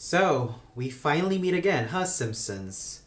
So, we finally meet again, huh, Simpsons?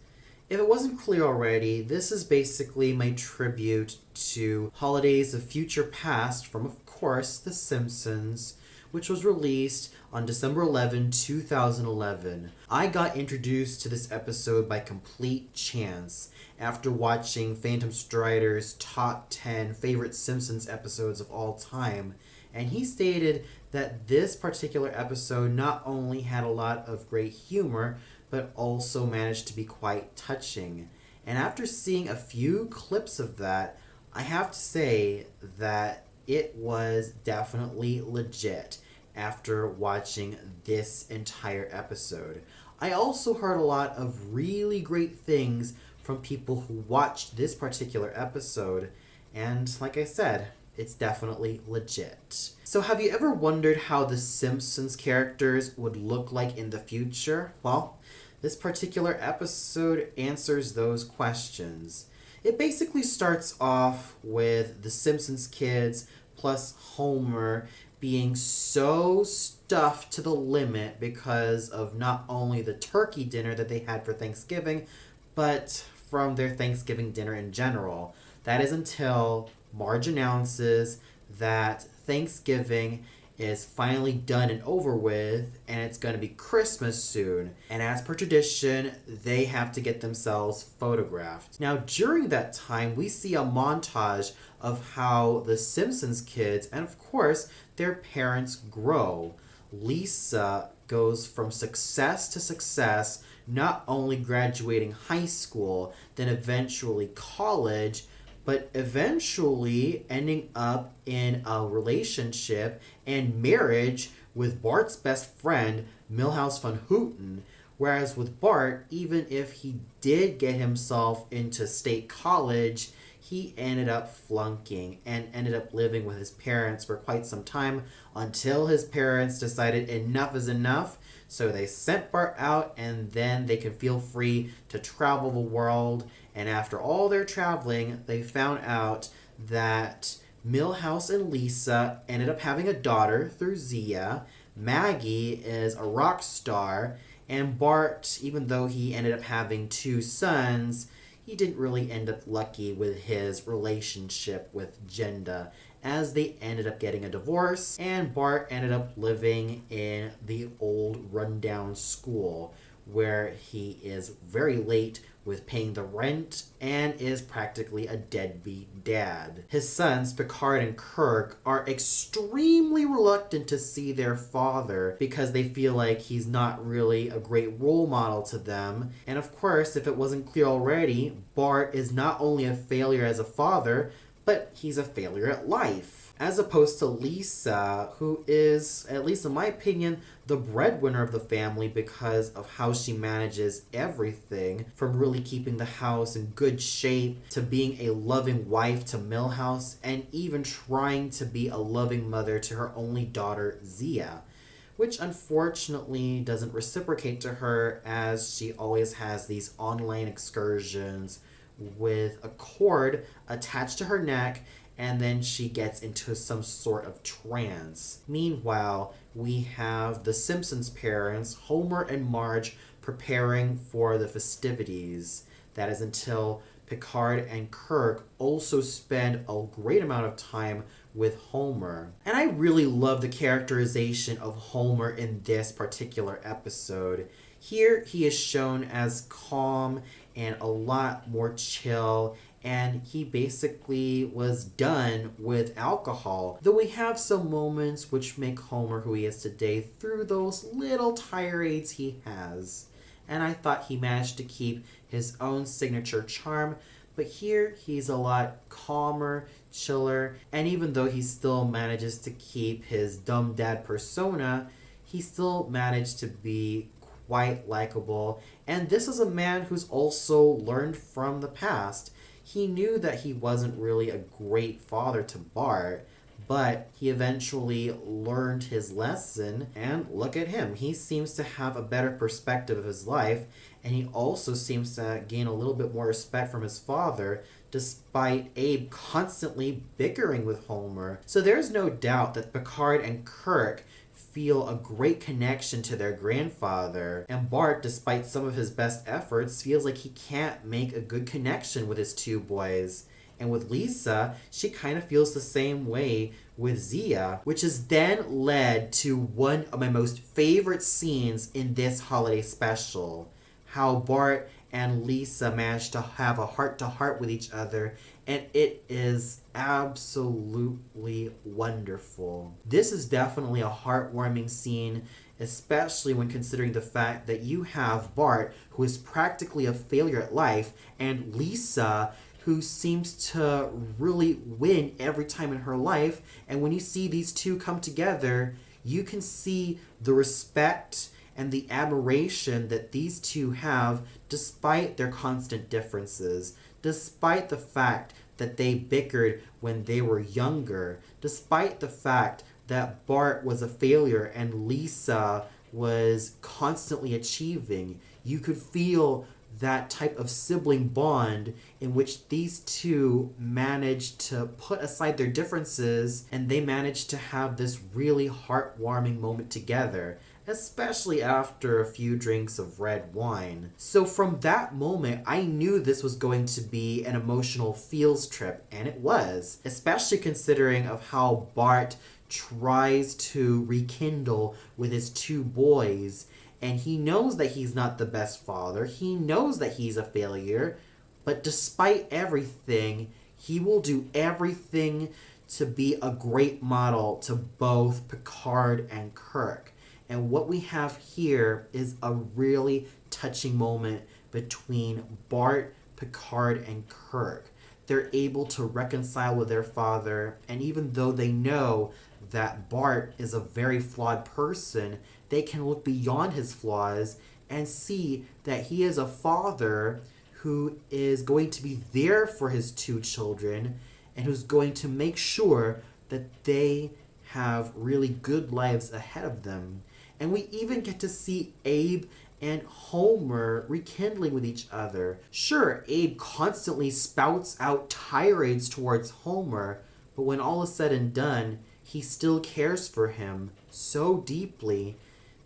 If it wasn't clear already, this is basically my tribute to Holidays of Future Past from, of course, The Simpsons, which was released on December 11, 2011. I got introduced to this episode by complete chance after watching Phantom Strider's top 10 favorite Simpsons episodes of all time, and he stated that this particular episode not only had a lot of great humor, but also managed to be quite touching. And after seeing a few clips of that, I have to say that it was definitely legit after watching this entire episode. I also heard a lot of really great things from people who watched this particular episode, and like I said, it's definitely legit. So have you ever wondered how the Simpsons characters would look like in the future? Well, this particular episode answers those questions. It basically starts off with the Simpsons Kids plus Homer being so stuffed to the limit because of not only the turkey dinner that they had for Thanksgiving, but from their Thanksgiving dinner in general. That is until Marge announces that Thanksgiving is finally done and over with, and it's going to be Christmas soon. And as per tradition, they have to get themselves photographed. Now, during that time, we see a montage of how the Simpsons kids, and of course, their parents grow. Lisa goes from success to success, not only graduating high school, then eventually college, but eventually ending up in a relationship and marriage with Bart's best friend, Milhouse Van Houten. Whereas with Bart, even if he did get himself into state college, he ended up flunking and ended up living with his parents for quite some time until his parents decided enough is enough. So they sent Bart out, and then they could feel free to travel the world. And after all their traveling, they found out that Milhouse and Lisa ended up having a daughter through Zia. Maggie is a rock star. And Bart, even though he ended up having two sons, he didn't really end up lucky with his relationship with Jenda, as they ended up getting a divorce, and Bart ended up living in the old rundown school where he is very late with paying the rent and is practically a deadbeat dad. His sons, Picard and Kirk, are extremely reluctant to see their father because they feel like he's not really a great role model to them. And of course, if it wasn't clear already, Bart is not only a failure as a father, but he's a failure at life. As opposed to Lisa, who is, at least in my opinion, the breadwinner of the family because of how she manages everything, from really keeping the house in good shape to being a loving wife to Milhouse, and even trying to be a loving mother to her only daughter, Zia, which unfortunately doesn't reciprocate to her, as she always has these online excursions with a cord attached to her neck, and then she gets into some sort of trance. Meanwhile, we have the Simpsons parents, Homer and Marge, preparing for the festivities. That is until Picard and Kirk also spend a great amount of time with Homer. And I really love the characterization of Homer in this particular episode. Here he is shown as calm and a lot more chill, and he basically was done with alcohol. Though we have some moments which make Homer who he is today through those little tirades he has. And I thought he managed to keep his own signature charm, but here he's a lot calmer, chiller, and even though he still manages to keep his dumb dad persona, he still managed to be quite likable. And this is a man who's also learned from the past. He knew that he wasn't really a great father to Bart, but he eventually learned his lesson, and look at him. He seems to have a better perspective of his life, and he also seems to gain a little bit more respect from his father, despite Abe constantly bickering with Homer. So there's no doubt that Picard and Kirk feel a great connection to their grandfather, and Bart, despite some of his best efforts, feels like he can't make a good connection with his two boys. And with Lisa, she kind of feels the same way with Zia, which has then led to one of my most favorite scenes in this holiday special. How Bart and Lisa manage to have a heart-to-heart with each other, and it is absolutely wonderful. This is definitely a heartwarming scene, especially when considering the fact that you have Bart, who is practically a failure at life, and Lisa, who seems to really win every time in her life. And when you see these two come together, you can see the respect and the admiration that these two have despite their constant differences, despite the fact that they bickered when they were younger, despite the fact that Bart was a failure and Lisa was constantly achieving. You could feel that type of sibling bond in which these two managed to put aside their differences and they managed to have this really heartwarming moment together, especially after a few drinks of red wine. So from that moment, I knew this was going to be an emotional feels trip, and it was, especially considering of how Bart tries to rekindle with his two boys, and he knows that he's not the best father. He knows that he's a failure. But despite everything, he will do everything to be a great model to both Picard and Kirk. And what we have here is a really touching moment between Bart, Picard, and Kirk. They're able to reconcile with their father, and even though they know that Bart is a very flawed person, they can look beyond his flaws and see that he is a father who is going to be there for his two children and who's going to make sure that they have really good lives ahead of them. And we even get to see Abe and Homer rekindling with each other. Sure, Abe constantly spouts out tirades towards Homer, but when all is said and done, he still cares for him so deeply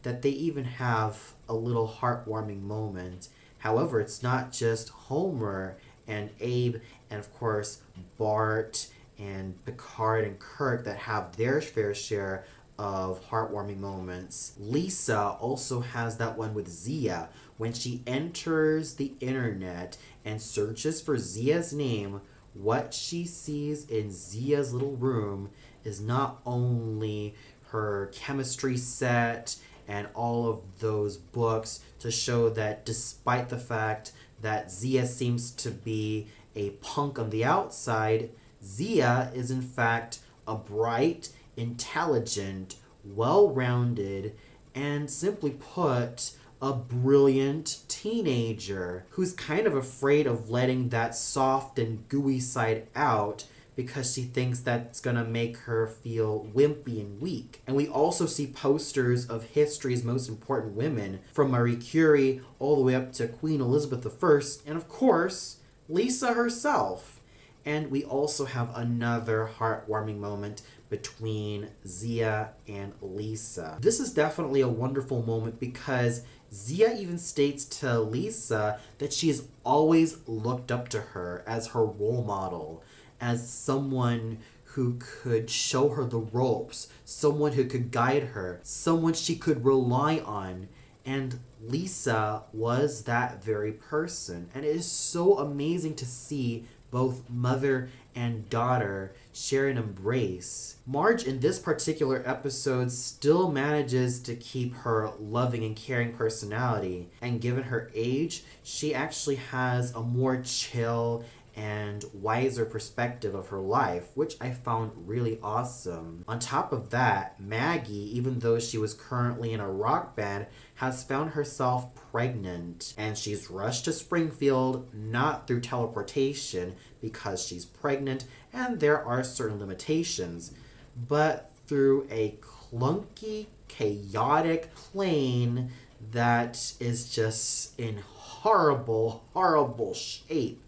that they even have a little heartwarming moment. However, it's not just Homer and Abe and, of course, Bart and Picard and Kirk that have their fair share of heartwarming moments. Lisa also has that one with Zia when she enters the internet and searches for Zia's name. What she sees in Zia's little room is not only her chemistry set and all of those books to show that despite the fact that Zia seems to be a punk on the outside, Zia is in fact a bright, intelligent, well-rounded, and simply put, a brilliant teenager who's kind of afraid of letting that soft and gooey side out because she thinks that's gonna make her feel wimpy and weak. And we also see posters of history's most important women, from Marie Curie all the way up to Queen Elizabeth I, and of course, Lisa herself. And we also have another heartwarming moment between Zia and Lisa. This is definitely a wonderful moment because Zia even states to Lisa that she has always looked up to her as her role model, as someone who could show her the ropes, someone who could guide her, someone she could rely on. And Lisa was that very person. And it is so amazing to see both mother and daughter share an embrace. Marge, in this particular episode, still manages to keep her loving and caring personality. And given her age, she actually has a more chill and wiser perspective of her life, which I found really awesome. On top of that, Maggie, even though she was currently in a rock band, has found herself pregnant, and she's rushed to Springfield, not through teleportation because she's pregnant and there are certain limitations, but through a clunky, chaotic plane that is just in horrible, horrible shape.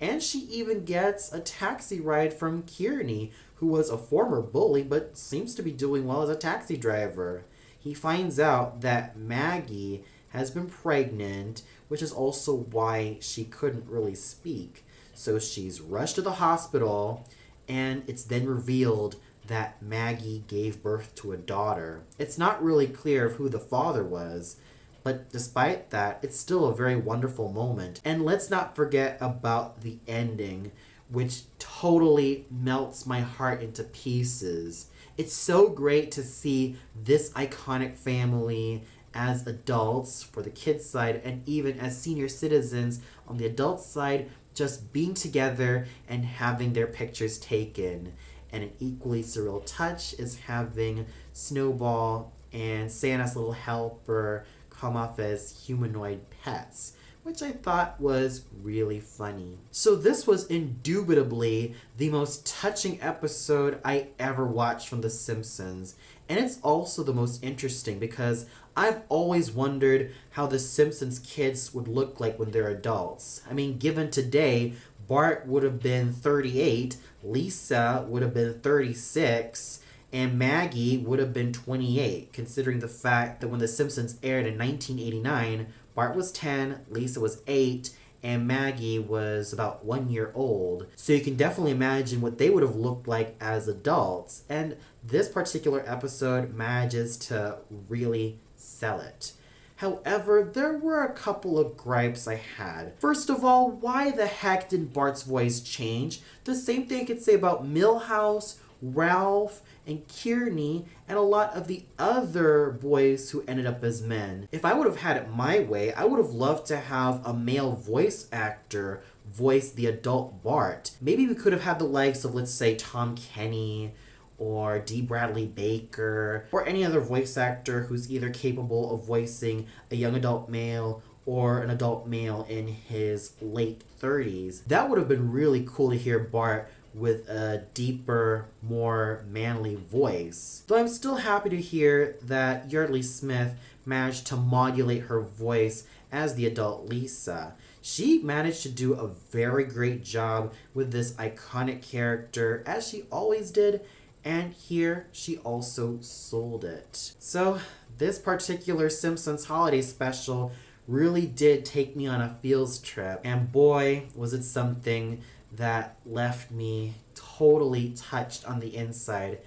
And she even gets a taxi ride from Kearney, who was a former bully but seems to be doing well as a taxi driver. He finds out that Maggie has been pregnant, which is also why she couldn't really speak. So she's rushed to the hospital, and it's then revealed that Maggie gave birth to a daughter. It's not really clear who the father was, but despite that, it's still a very wonderful moment. And let's not forget about the ending, which totally melts my heart into pieces. It's so great to see this iconic family as adults for the kids side, and even as senior citizens on the adult side, just being together and having their pictures taken. And an equally surreal touch is having Snowball and Santa's little helper come off as humanoid pets, which I thought was really funny. So this was indubitably the most touching episode I ever watched from The Simpsons. And it's also the most interesting because I've always wondered how the Simpsons kids would look like when they're adults. I mean, given today, Bart would have been 38, Lisa would have been 36, and Maggie would have been 28, considering the fact that when The Simpsons aired in 1989, Bart was 10, Lisa was 8, and Maggie was about 1 year old. So you can definitely imagine what they would have looked like as adults. And this particular episode manages to really sell it. However, there were a couple of gripes I had. First of all, why the heck did Bart's voice change? The same thing I could say about Milhouse, Ralph, and Kearney, and a lot of the other boys who ended up as men. If I would have had it my way, I would have loved to have a male voice actor voice the adult Bart. Maybe we could have had the likes of, let's say, Tom Kenny, or D. Bradley Baker, or any other voice actor who's either capable of voicing a young adult male or an adult male in his late 30s. That would have been really cool to hear Bart with a deeper, more manly voice. Though I'm still happy to hear that Yardley Smith managed to modulate her voice as the adult Lisa. She managed to do a very great job with this iconic character, as she always did, and here she also sold it. So this particular Simpsons holiday special really did take me on a feels trip, and boy was it something that left me totally touched on the inside.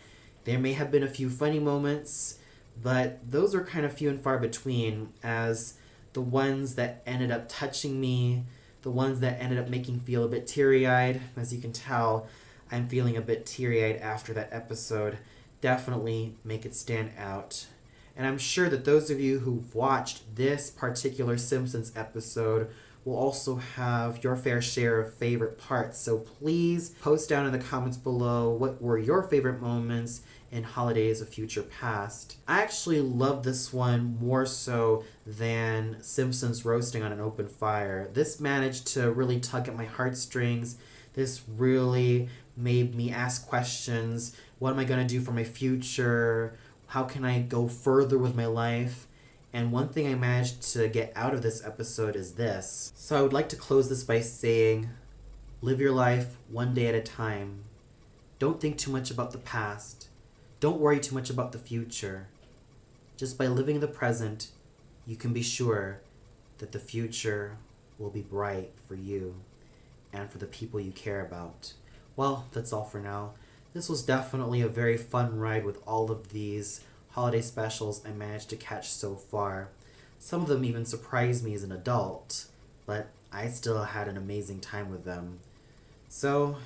There may have been a few funny moments, but those are kind of few and far between, as the ones that ended up touching me, the ones that ended up making me feel a bit teary-eyed, as you can tell, I'm feeling a bit teary-eyed after that episode, definitely make it stand out. And I'm sure that those of you who've watched this particular Simpsons episode will also have your fair share of favorite parts. So please post down in the comments below what were your favorite moments in Holidays of Future Past. I actually love this one more so than Simpsons roasting on an open fire. This managed to really tug at my heartstrings. This really made me ask questions. What am I going to do for my future? How can I go further with my life? And one thing I managed to get out of this episode is this. So I would like to close this by saying, live your life one day at a time. Don't think too much about the past. Don't worry too much about the future. Just by living in the present, you can be sure that the future will be bright for you and for the people you care about. Well, that's all for now. This was definitely a very fun ride with all of these holiday specials I managed to catch so far. Some of them even surprised me as an adult, but I still had an amazing time with them. So,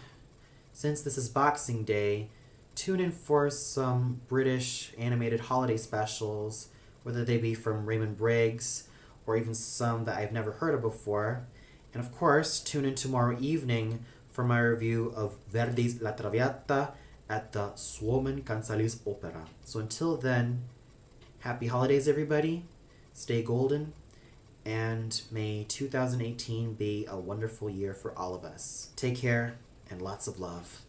since this is Boxing Day, tune in for some British animated holiday specials, whether they be from Raymond Briggs or even some that I've never heard of before. And of course, tune in tomorrow evening for my review of Verdi's La Traviata at the Suomen Kansallisopera. So until then, happy holidays everybody, stay golden, and may 2018 be a wonderful year for all of us. Take care, and lots of love.